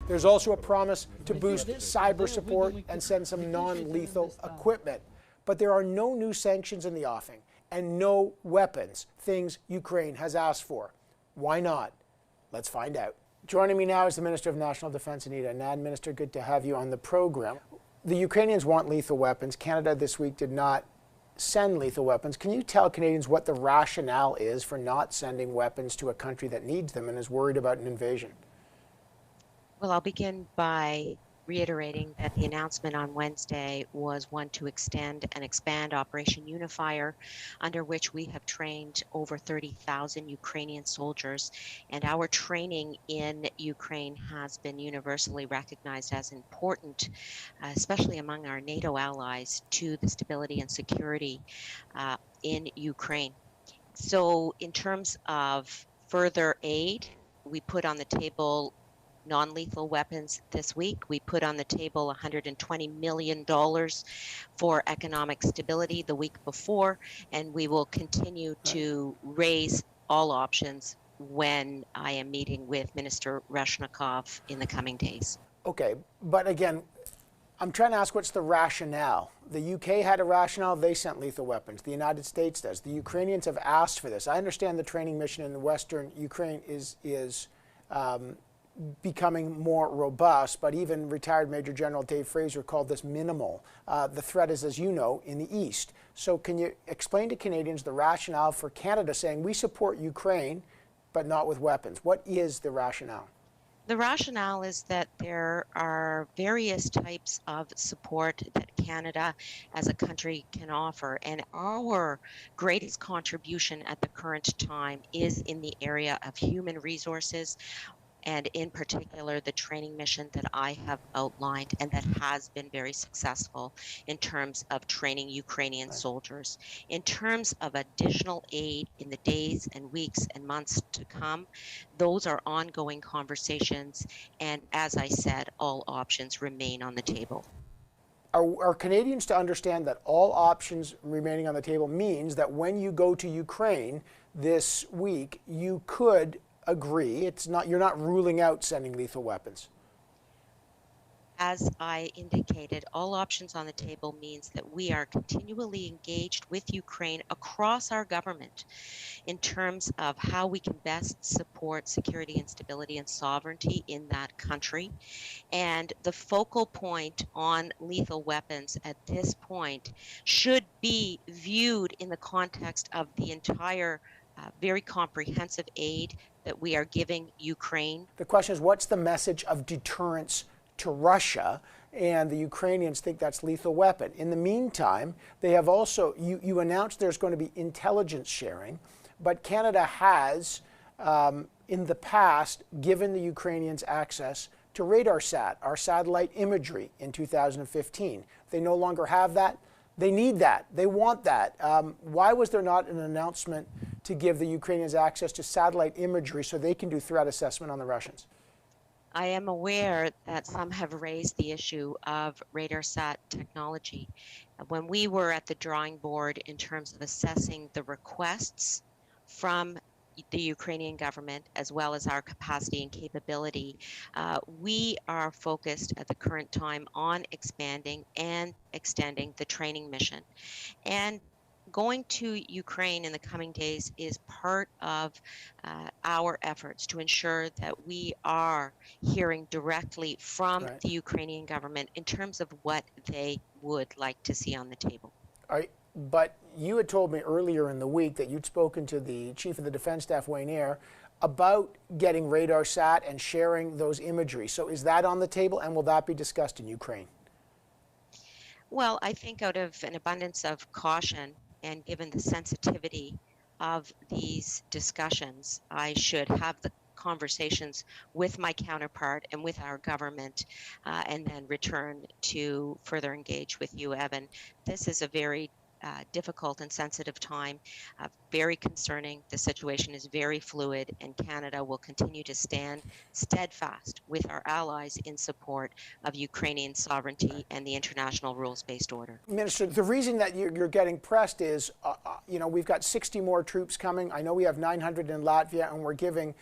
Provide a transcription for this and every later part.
There's also a promise to boost cyber support and send some non-lethal equipment. But there are no new sanctions in the offing and no weapons, things Ukraine has asked for. Why not? Let's find out. Joining me now is the Minister of National Defense, Anita Anand. Minister, good to have you on the program. The Ukrainians want lethal weapons. Canada this week did not send lethal weapons. Can you tell Canadians what the rationale is for not sending weapons to a country that needs them and is worried about an invasion? Well, I'll begin by reiterating that the announcement on Wednesday was one to extend and expand Operation Unifier, under which we have trained over 30,000 Ukrainian soldiers. And our training in Ukraine has been universally recognized as important, especially among our NATO allies, to the stability and security in Ukraine. So in terms of further aid, we put on the table non-lethal weapons this week. We put on the table $120 million for economic stability the week before, and we will continue to raise all options when I am meeting with Minister Rationale in the coming days. Okay, but again, I'm trying to ask what's the rationale? The UK had a rationale, they sent lethal weapons. The United States does. The Ukrainians have asked for this. I understand the training mission in western Ukraine is becoming more robust, but even retired Major General Dave Fraser called this minimal. The threat is, as you know, in the east. So can you explain to Canadians the rationale for Canada saying we support Ukraine, but not with weapons? What is the rationale? The rationale is that there are various types of support that Canada as a country can offer, and our greatest contribution at the current time is in the area of human resources, and in particular the training mission that I have outlined and that has been very successful in terms of training Ukrainian soldiers. In terms of additional aid in the days and weeks and months to come, those are ongoing conversations, and as I said, all options remain on the table. Are Canadians to understand that all options remaining on the table means that when you go to Ukraine this week, you could agree, you're not ruling out sending lethal weapons? As I indicated, all options on the table means that we are continually engaged with Ukraine across our government in terms of how we can best support security and stability and sovereignty in that country. And the focal point on lethal weapons at this point should be viewed in the context of the entire very comprehensive aid that we are giving Ukraine. The question is, what's the message of deterrence to Russia? And the Ukrainians think that's lethal weapon. In the meantime, they have also, you announced there's going to be intelligence sharing, but Canada has, in the past, given the Ukrainians access to RadarSat, our satellite imagery, in 2015. They no longer have that. They need that. They want that. Why was there not an announcement to give the Ukrainians access to satellite imagery so they can do threat assessment on the Russians? I am aware that some have raised the issue of RadarSat technology. When we were at the drawing board in terms of assessing the requests from the Ukrainian government, as well as our capacity and capability, we are focused at the current time on expanding and extending the training mission. And going to Ukraine in the coming days is part of our efforts to ensure that we are hearing directly from the Ukrainian government in terms of what they would like to see on the table. But you had told me earlier in the week that you'd spoken to the Chief of the Defense Staff, Wayne Eyre, about getting RadarSat and sharing those imagery. So is that on the table, and will that be discussed in Ukraine? Well, I think out of an abundance of caution, and given the sensitivity of these discussions, I should have the conversations with my counterpart and with our government, and then return to further engage with you, Evan. This is a very difficult and sensitive time, very concerning. The situation is very fluid, and Canada will continue to stand steadfast with our allies in support of Ukrainian sovereignty and the international rules-based order. Minister, the reason that you're getting pressed is, we've got 60 more troops coming. I know we have 900 in Latvia, and we're giving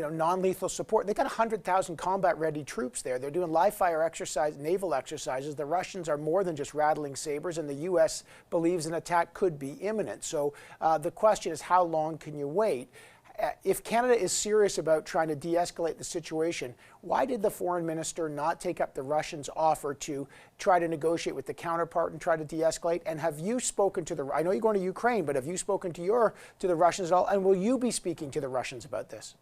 non-lethal support. They've got 100,000 combat-ready troops there. They're doing live-fire naval exercises. The Russians are more than just rattling sabers, and the U.S. believes an attack could be imminent. So the question is, how long can you wait? If Canada is serious about trying to de-escalate the situation, why did the foreign minister not take up the Russians' offer to try to negotiate with the counterpart and try to de-escalate? And have you spoken to I know you're going to Ukraine, but have you spoken to the Russians at all? And will you be speaking to the Russians about this?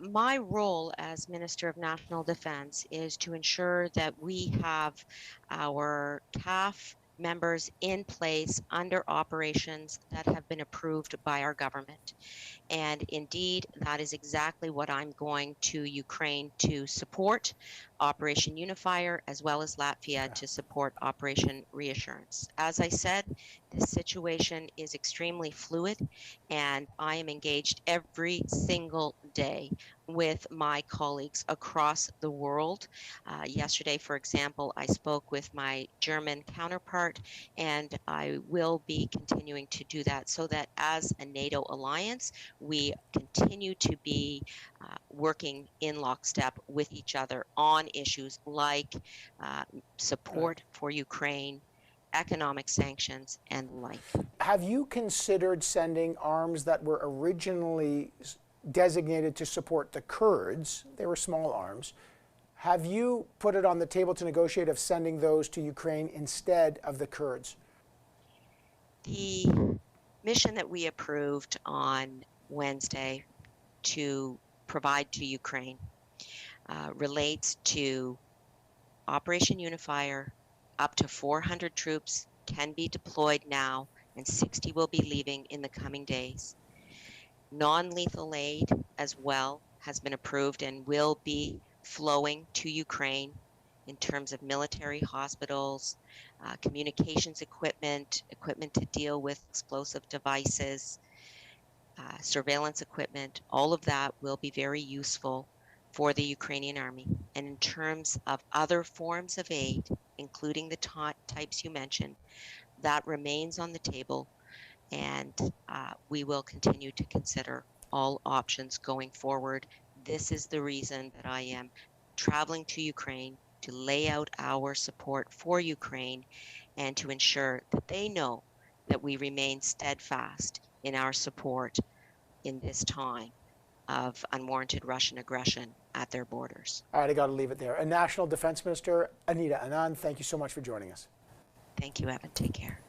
My role as Minister of National Defense is to ensure that we have our CAF members in place under operations that have been approved by our government. And indeed, that is exactly what I'm going to Ukraine to support Operation Unifier, as well as Latvia to support Operation Reassurance. As I said, this situation is extremely fluid, and I am engaged every single day with my colleagues across the world. Yesterday, for example, I spoke with my German counterpart, and I will be continuing to do that so that as a NATO alliance, we continue to be working in lockstep with each other on issues like support for Ukraine, economic sanctions, and the like. Have you considered sending arms that were originally designated to support the Kurds? They were small arms. Have you put it on the table to negotiate of sending those to Ukraine instead of the Kurds? The mission that we approved on Wednesday to provide to Ukraine relates to Operation Unifier. Up to 400 troops can be deployed now, and 60 will be leaving in the coming days. Non-lethal aid as well has been approved and will be flowing to Ukraine in terms of military hospitals, communications equipment, equipment to deal with explosive devices, surveillance equipment. All of that will be very useful for the Ukrainian army. And in terms of other forms of aid, including the types you mentioned, that remains on the table, and we will continue to consider all options going forward. This is the reason that I am traveling to Ukraine to lay out our support for Ukraine and to ensure that they know that we remain steadfast in our support in this time of unwarranted Russian aggression at their borders. All right, I got to leave it there. And National Defense Minister Anita Anand, thank you so much for joining us. Thank you, Evan. Take care.